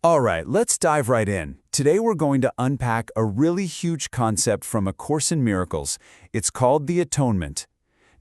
All right, let's dive right in. Today we're going to unpack a really huge concept from A Course in Miracles. It's called the Atonement.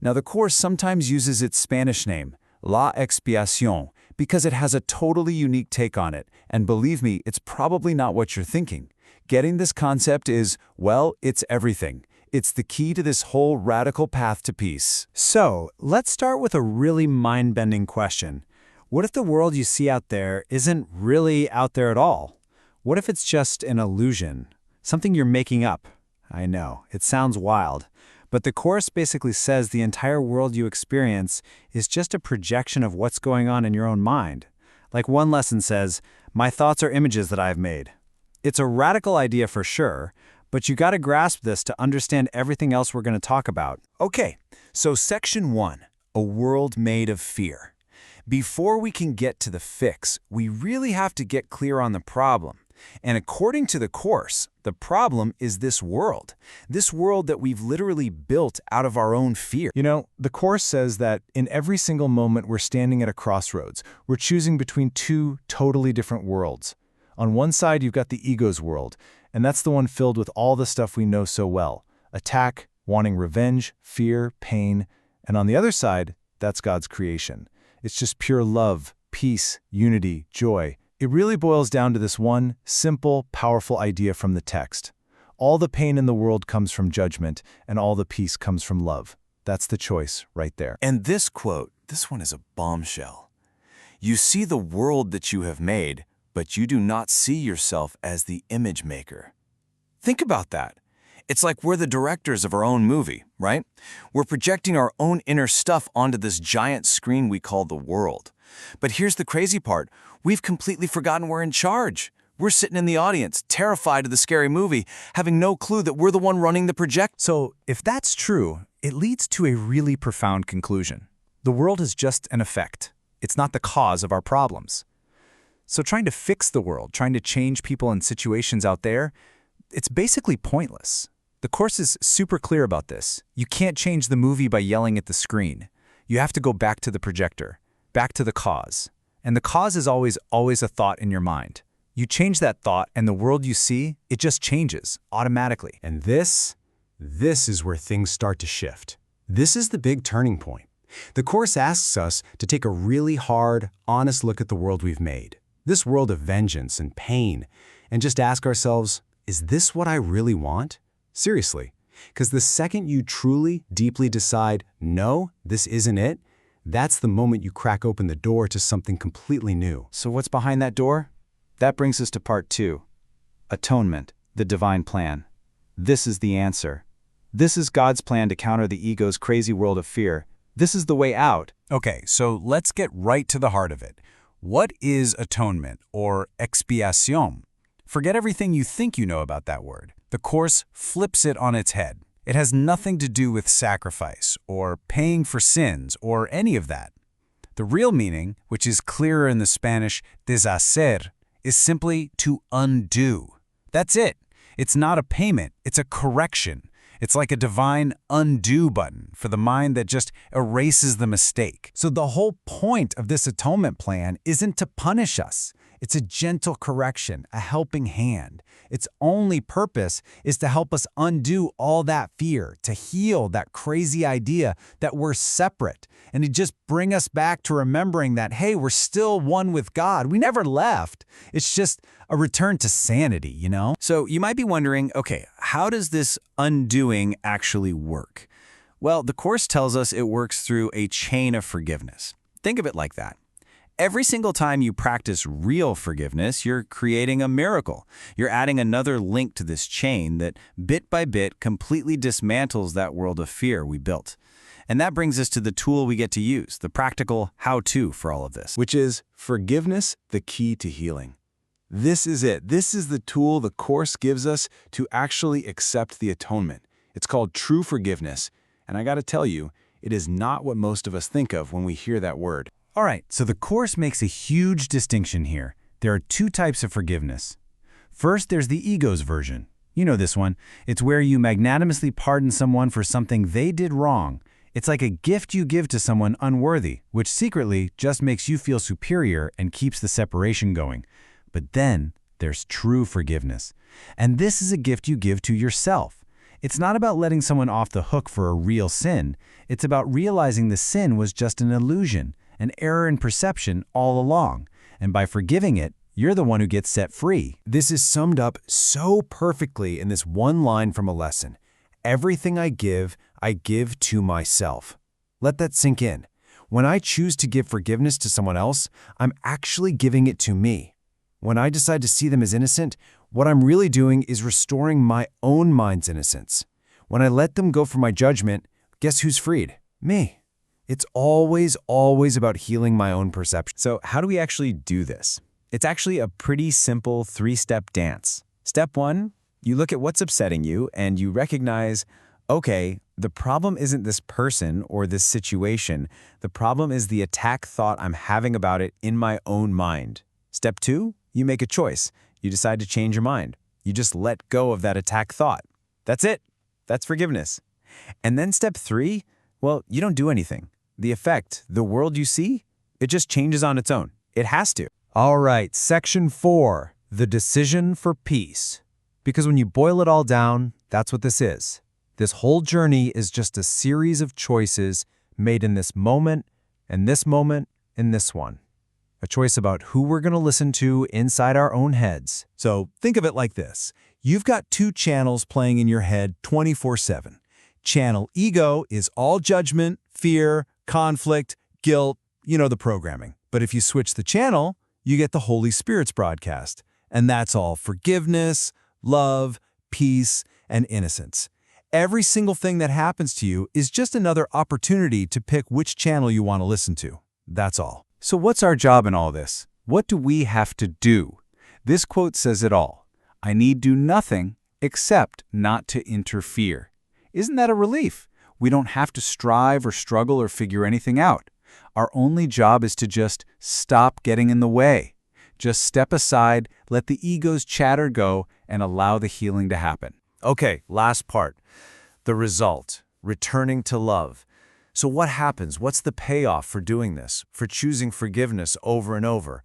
Now, the Course sometimes uses its Spanish name, La Expiación, because it has a totally unique take on it. And believe me, it's probably not what you're thinking. Getting this concept is, well, it's everything. It's the key to this whole radical path to peace. So, let's start with a really mind-bending question. What if the world you see out there isn't really out there at all? What if it's just an illusion? Something you're making up? I know, it sounds wild. But the Course basically says the entire world you experience is just a projection of what's going on in your own mind. Like one lesson says, my thoughts are images that I've made. It's a radical idea for sure, but you gotta grasp this to understand everything else we're gonna talk about. Okay, so Section 1, A World Made of Fear. Before we can get to the fix, we really have to get clear on the problem. And according to the Course, the problem is this world that we've literally built out of our own fear. You know, the Course says that in every single moment we're standing at a crossroads. We're choosing between two totally different worlds. On one side, you've got the ego's world, and that's the one filled with all the stuff we know so well. Attack, wanting revenge, fear, pain. And on the other side, that's God's creation. It's just pure love, peace, unity, joy. It really boils down to this one simple, powerful idea from the text. All the pain in the world comes from judgment, and all the peace comes from love. That's the choice right there. And this quote, this one is a bombshell. You see the world that you have made, but you do not see yourself as the image maker. Think about that. It's like we're the directors of our own movie, right? We're projecting our own inner stuff onto this giant screen we call the world. But here's the crazy part. We've completely forgotten we're in charge. We're sitting in the audience, terrified of the scary movie, having no clue that we're the one running the project. So, if that's true, it leads to a really profound conclusion. The world is just an effect. It's not the cause of our problems. So trying to fix the world, trying to change people and situations out there, it's basically pointless. The Course is super clear about this. You can't change the movie by yelling at the screen. You have to go back to the projector, back to the cause. And the cause is always a thought in your mind. You change that thought, and the world you see, it just changes automatically. And this is where things start to shift. This is the big turning point. The Course asks us to take a really hard, honest look at the world we've made, this world of vengeance and pain, and just ask ourselves, is this what I really want? Seriously, because the second you truly, deeply decide, no, this isn't it, that's the moment you crack open the door to something completely new. So what's behind that door? That brings us to part 2. Atonement, the divine plan. This is the answer. This is God's plan to counter the ego's crazy world of fear. This is the way out. Okay, so let's get right to the heart of it. What is atonement, or expiación? Forget everything you think you know about that word. The Course flips it on its head. It has nothing to do with sacrifice, or paying for sins, or any of that. The real meaning, which is clearer in the Spanish deshacer, is simply to undo. That's it. It's not a payment, it's a correction. It's like a divine undo button for the mind that just erases the mistake. So the whole point of this atonement plan isn't to punish us. It's a gentle correction, a helping hand. Its only purpose is to help us undo all that fear, to heal that crazy idea that we're separate, and to just bring us back to remembering that, hey, we're still one with God. We never left. It's just a return to sanity, you know? So you might be wondering, okay, how does this undoing actually work? Well, the Course tells us it works through a chain of forgiveness. Think of it like that. Every single time you practice real forgiveness, you're creating a miracle. You're adding another link to this chain that, bit by bit, completely dismantles that world of fear we built. And that brings us to the tool we get to use, the practical how-to for all of this. Which is forgiveness, the key to healing. This is it. This is the tool the Course gives us to actually accept the atonement. It's called true forgiveness. And I gotta tell you, it is not what most of us think of when we hear that word. All right, so the Course makes a huge distinction here. There are 2 types of forgiveness. First, there's the ego's version. You know this one. It's where you magnanimously pardon someone for something they did wrong. It's like a gift you give to someone unworthy, which secretly just makes you feel superior and keeps the separation going. But then there's true forgiveness. And this is a gift you give to yourself. It's not about letting someone off the hook for a real sin. It's about realizing the sin was just an illusion, an error in perception all along. And by forgiving it, you're the one who gets set free. This is summed up so perfectly in this one line from a lesson. Everything I give to myself. Let that sink in. When I choose to give forgiveness to someone else, I'm actually giving it to me. When I decide to see them as innocent, what I'm really doing is restoring my own mind's innocence. When I let them go for my judgment, guess who's freed? Me. It's always about healing my own perception. So how do we actually do this? It's actually a pretty simple 3-step dance. Step 1, you look at what's upsetting you and you recognize, okay, the problem isn't this person or this situation. The problem is the attack thought I'm having about it in my own mind. Step 2, you make a choice. You decide to change your mind. You just let go of that attack thought. That's it. That's forgiveness. And then step 3, well, you don't do anything. The effect, the world you see, it just changes on its own. It has to. All right, section 4, the decision for peace. Because when you boil it all down, that's what this is. This whole journey is just a series of choices made in this moment, and this moment, and this one. A choice about who we're going to listen to inside our own heads. So think of it like this. You've got 2 channels playing in your head 24/7. Channel ego is all judgment, fear, conflict, guilt, the programming. But if you switch the channel, you get the Holy Spirit's broadcast. And that's all forgiveness, love, peace, and innocence. Every single thing that happens to you is just another opportunity to pick which channel you want to listen to. That's all. So what's our job in all this? What do we have to do? This quote says it all. I need do nothing except not to interfere. Isn't that a relief? We don't have to strive or struggle or figure anything out. Our only job is to just stop getting in the way. Just step aside, let the ego's chatter go, and allow the healing to happen. Okay, last part. The result, returning to love. So what happens? What's the payoff for doing this, for choosing forgiveness over and over?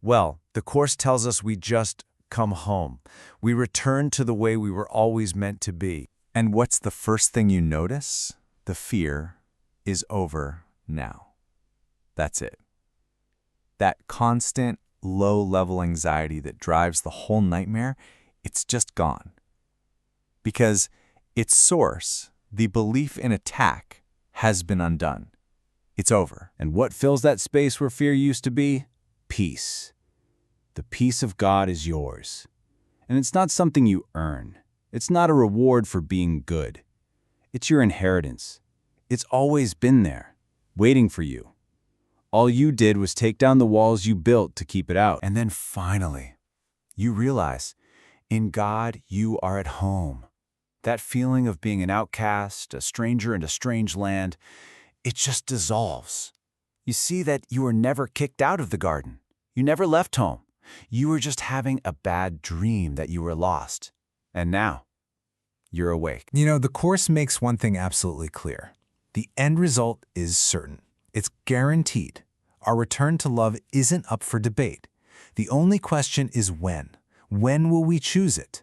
Well, the Course tells us we just come home. We return to the way we were always meant to be. And what's the first thing you notice? The fear is over now. That's it. That constant, low-level anxiety that drives the whole nightmare, it's just gone. Because its source, the belief in attack, has been undone. It's over. And what fills that space where fear used to be? Peace. The peace of God is yours. And it's not something you earn. It's not a reward for being good. It's your inheritance. It's always been there, waiting for you. All you did was take down the walls you built to keep it out. And then finally, you realize, in God, you are at home. That feeling of being an outcast, a stranger in a strange land, it just dissolves. You see that you were never kicked out of the garden. You never left home. You were just having a bad dream that you were lost. And now, you're awake. The Course makes one thing absolutely clear. The end result is certain. It's guaranteed. Our return to love isn't up for debate. The only question is when. When will we choose it?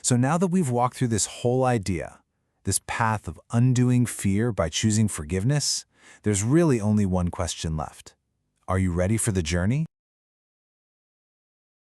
So now that we've walked through this whole idea, this path of undoing fear by choosing forgiveness, there's really only one question left. Are you ready for the journey?